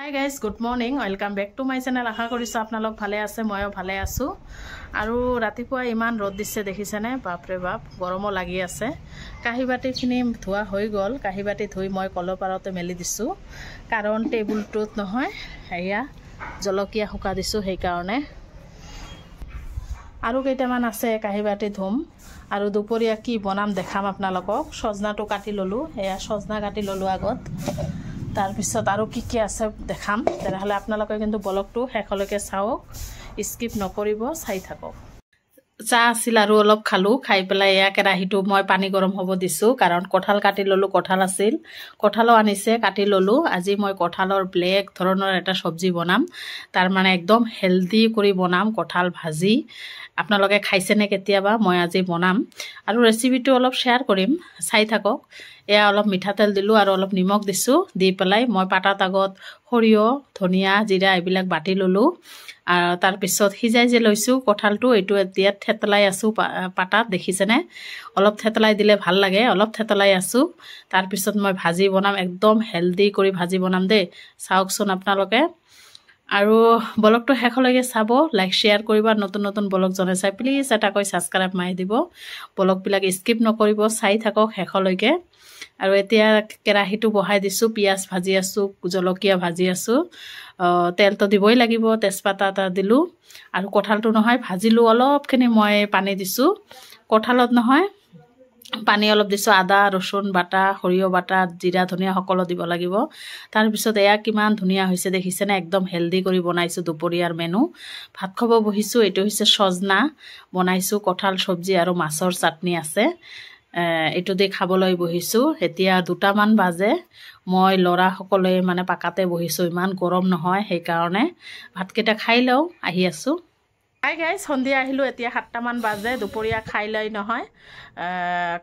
Hi guys, good morning. Welcome back to my channel. আশা কৰিছো আপোনালোক ভালে আছে, ময়ো ভালে আছো। আৰু ৰাতিপুৱা ইমান ৰ'দ দিছে দেখিছেনে? বাপৰে বাপ, গৰমো লাগি আছে। কাহিবাটিখিনি ধোৱা হৈ গ'ল। কাহিবাটি ধুই মই কলৰ পাৰতে মেলি দিছো। কাৰণ টেবুলটোত নহয়, এয়া জলকীয়া শুকা দিছো সেই কাৰণে। আৰু কেইটামান আছে কাহিবাটি ধুম। আৰু দুপৰীয়া কি বনাম দেখাম আপোনালোকক। সজনাটো কাটি ললো। এয়া সজনা কাটি ললো আগত। তাৰ পিছত আৰু কি আছে দেখাম। তেনেহলে আপোনালোকে কিন্তু ব্লগটো শেষলৈকে চাওক, স্কিপ নকৰিব, চাই থাকক। চাহ আছিল আৰু অলপ খালো, খাই পেলাই এয়া কেৰাহীটো মই পানী গৰম হ'ব দিছো। কাৰণ কঁঠাল কাটি ললো, কঁঠাল আছিল, কঁঠালো আনিছে, কাটি ললো। আজি মই কঁঠালৰ ব্লেক ধৰণৰ এটা চব্জি বনাম। তাৰ মানে একদম হেলদি কৰি বনাম, কঁঠাল ভাজি। আপোনালোকে খাইছেনে কেতিয়াবা? মই আজি বনাম আৰু ৰেচিপিটো অলপ শ্বেয়াৰ কৰিম, চাই থাকক। এয়া অলপ মিঠাতেল দিলোঁ আৰু অলপ নিমখ দিছোঁ। দি পেলাই মই পাতাত আগত সৰিয়হ, ধনিয়া, জিৰা এইবিলাক বাটি ল'লোঁ। তাৰপিছত সিজাই যে লৈছোঁ কঁঠালটো, এইটো এতিয়া থেতলাই আছোঁ পাতাত, দেখিছেনে? অলপ থেতলাই দিলে ভাল লাগে, অলপ থেতলাই আছোঁ। তাৰপিছত মই ভাজি বনাম, একদম হেলদি কৰি ভাজি বনাম দেই, চাওকচোন আপোনালোকে। আৰু ব্লগটো শেষলৈকে চাব, লাইক শ্বেয়াৰ কৰিব। নতুন নতুন ব্লগ জনে চাই প্লিজ এটাকৈ ছাবস্ক্ৰাইব মাৰি দিব। ব্লগবিলাক স্কিপ নকৰিব, চাই থাকক শেষলৈকে। আৰু এতিয়া কেৰাহীটো বহাই দিছোঁ, পিঁয়াজ ভাজি আছোঁ, জলকীয়া ভাজি আছোঁ। তেলটো দিবই লাগিব, তেজপাতা এটা দিলোঁ। আৰু কঁঠালটো নহয় ভাজিলোঁ, অলপখিনি মই পানী দিছোঁ। কঁঠালত নহয় পানী অলপ দিছোঁ। আদা, ৰচুন বাটা, সৰিয়হ বাটা, জিৰা, ধনিয়া সকলো দিব লাগিব। তাৰপিছত এয়া কিমান ধুনীয়া হৈছে দেখিছেনে? একদম হেলদি কৰি বনাইছোঁ দুপৰীয়াৰ মেনু। ভাত খাব বহিছোঁ। এইটো হৈছে সজনা বনাইছোঁ, কঁঠাল চব্জি আৰু মাছৰ চাটনি আছে। এইটো দি খাবলৈ বহিছোঁ। এতিয়া 2টামান বাজে। মই ল'ৰাসকলে মানে পাকাতে বহিছোঁ, ইমান গৰম নহয়, সেইকাৰণে ভাতকেইটা খাই লওঁ, আহি আছোঁ। হাই গাইজ, সন্ধিয়া আহিলোঁ। এতিয়া 7টামান বাজে। দুপৰীয়া খাই লৈ নহয়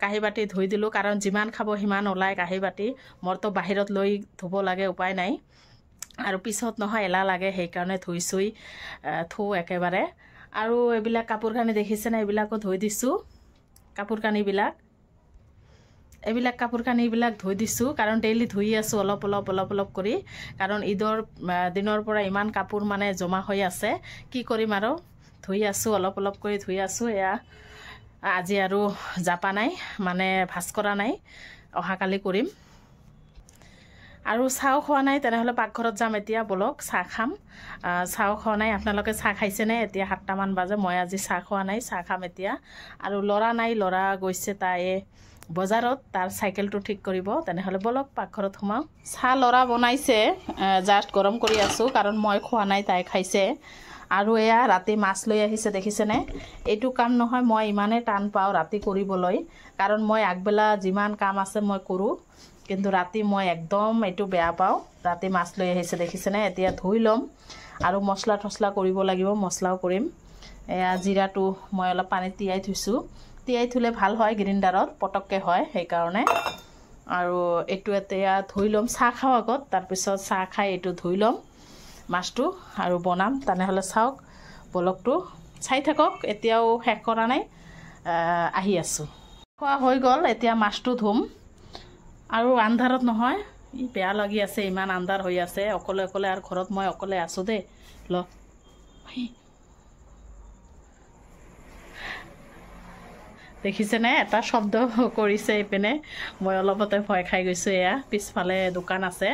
কাঁহী বাতি ধুই দিলোঁ। কাৰণ যিমান খাব সিমান ওলায় কাঁহী বাতি। মোৰতো বাহিৰত লৈ ধুব লাগে, উপায় নাই। আৰু পিছত নহয় এলাহ লাগে, সেইকাৰণে ধুই চুই থওঁ একেবাৰে। আৰু এইবিলাক কাপোৰ কানি দেখিছেনে? এইবিলাকো ধুই দিছোঁ। কাপোৰ কানিবিলাক ধুই দিছোঁ। কাৰণ ডেইলি ধুই আছোঁ অলপ অলপ কৰি। কাৰণ ঈদৰ দিনৰ পৰা ইমান কাপোৰ মানে জমা হৈ আছে, কি কৰিম আৰু ধুই আছোঁ, অলপ কৰি ধুই আছোঁ। এয়া আজি আৰু জাপা নাই, মানে ভাজ কৰা নাই, অহাকালি কৰিম। আৰু চাহও খোৱা নাই, তেনেহ'লে পাকঘৰত যাম এতিয়া। বলক চাহ খাম। চাহও খোৱা নাই, আপোনালোকে চাহ খাইছেনে? এতিয়া 7টামান বাজে, মই আজি চাহ খোৱা নাই, চাহ খাম এতিয়া। আৰু ল'ৰা নাই, ল'ৰা গৈছে তাই বজাৰত, তাৰ চাইকেলটো ঠিক কৰিব। তেনেহ'লে বলক পাকঘৰত সোমাওঁ। চাহ ল'ৰা বনাইছে, জাষ্ট গৰম কৰি আছোঁ, কাৰণ মই খোৱা নাই, তাই খাইছে। আৰু এয়া ৰাতি মাছ লৈ আহিছে, দেখিছেনে? এইটো কাম নহয় মই ইমানেই টান পাওঁ ৰাতি কৰিবলৈ। কাৰণ মই আগবেলা যিমান কাম আছে মই কৰোঁ, কিন্তু ৰাতি মই একদম এইটো বেয়া পাওঁ। ৰাতি মাছ লৈ আহিছে, দেখিছেনে? এতিয়া ধুই ল'ম আৰু মছলা থছলা কৰিব লাগিব, মছলাও কৰিম। এয়া জিৰাটো মই অলপ পানীত তিয়াই থৈছোঁ। তিয়াই থ'লে ভাল হয়, গ্ৰাইণ্ডাৰত পটককৈ হয়, সেইকাৰণে। আৰু এইটো এতিয়া ধুই ল'ম, চাহ খাওঁ আগত, তাৰপিছত চাহ খাই এইটো ধুই ল'ম মাছটো আৰু বনাম। তেনেহ'লে চাওক, ব্লগটো চাই থাকক। এতিয়াও শেষ কৰা নাই, আহি আছোঁ। খোৱা হৈ গ'ল, এতিয়া মাছটো ধুম। আৰু আন্ধাৰত নহয়, বেয়া লাগি আছে, ইমান আন্ধাৰ হৈ আছে, অকলে আৰু ঘৰত মই অকলে আছোঁ দেই। দেখিছেনে? এটা শব্দ কৰিছে এইপিনে, মই অলপতে ভয় খাই গৈছোঁ। এয়া পিছফালে দোকান আছে,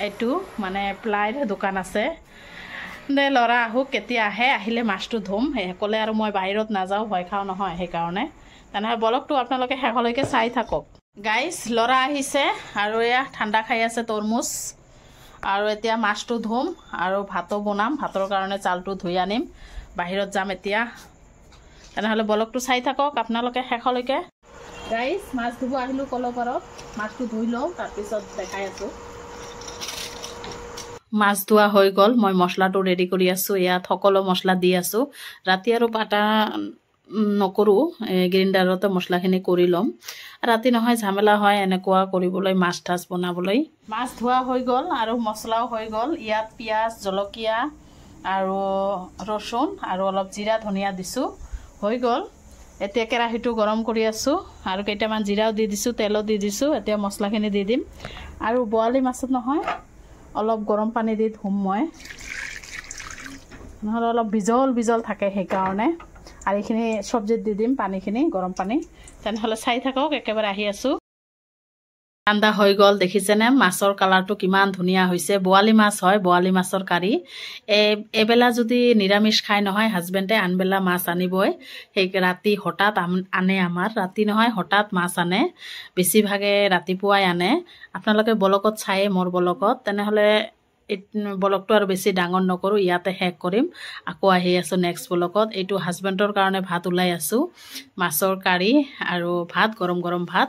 এইটো মানে প্লাইৰ দোকান আছে। দে ল'ৰা আহোক, কেতিয়া আহে, আহিলে মাছটো ধুম। ক'লে আৰু মই বাহিৰত নাযাওঁ, ভয় খাওঁ নহয়, সেইকাৰণে। তেনেহ'লে ব্লগটো আপোনালোকে শেষলৈকে চাই থাকক। গাইজ, ল'ৰা আহিছে আৰু এয়া ঠাণ্ডা খাই আছে, তৰমুজ। আৰু এতিয়া মাছটো ধুম আৰু ভাতো বনাম। ভাতৰ কাৰণে চাউলটো ধুই আনিম, বাহিৰত যাম এতিয়া। তেনেহ'লে ব্লগটো চাই থাকক আপোনালোকে শেষলৈকে। গাইজ, মাছ ধুব আহিলোঁ কলৰ পাৰত, মাছটো ধুই লওঁ, তাৰপিছত দেখাই আছোঁ। মাছ ধোৱা হৈ গ'ল, মই মছলাটো ৰেডি কৰি আছোঁ। ইয়াত সকলো মছলা দি আছোঁ। ৰাতি আৰু বাটা নকৰোঁ, গ্ৰাইণ্ডাৰতে মছলাখিনি কৰি ল'ম। ৰাতি নহয় ঝামেলা হয় এনেকুৱা কৰিবলৈ, মাছ ঠাছ বনাবলৈ। মাছ ধোৱা হৈ গ'ল আৰু মছলাও হৈ গ'ল। ইয়াত পিঁয়াজ, জলকীয়া আৰু ৰচুন আৰু অলপ জিৰা, ধনিয়া দিছোঁ, হৈ গ'ল। এতিয়া কেৰাহীটো গৰম কৰি আছোঁ আৰু কেইটামান জিৰাও দি দিছোঁ, তেলো দি দিছোঁ। এতিয়া মছলাখিনি দি দিম আৰু বৰালি মাছত নহয় অলপ গৰম পানী দি ধুম মই, নহ'লে অলপ বিজল থাকে সেইকাৰণে। আৰু এইখিনি চব্জিত দি দিম পানীখিনি, গৰম পানী। তেনেহ'লে চাই থাকক, একেবাৰে আহি আছোঁ। ঠাণ্ডা হৈ গ'ল, দেখিছেনে মাছৰ কালাৰটো কিমান ধুনীয়া হৈছে। বৰালি মাছ হয়, বৰালি মাছৰ কাৰী। এবেলা যদি নিৰামিষ খাই নহয় হাজবেণ্ডে, আনবেলা মাছ আনিবই। সেই ৰাতি হঠাৎ আনে, আমাৰ ৰাতি নহয় হঠাৎ মাছ আনে, বেছিভাগে ৰাতিপুৱাই আনে। আপোনালোকে ব্লগত চায়ে মোৰ ব্লগত, তেনেহ'লে ব্লগটো আৰু বেছি ডাঙৰ নকৰোঁ, ইয়াতে শেষ কৰিম। আকৌ আহি আছোঁ নেক্সট ব্লগত। এইটো হাজবেণ্ডৰ কাৰণে ভাত ওলাই আছোঁ, মাছৰ কাৰী আৰু ভাত, গৰম গৰম ভাত।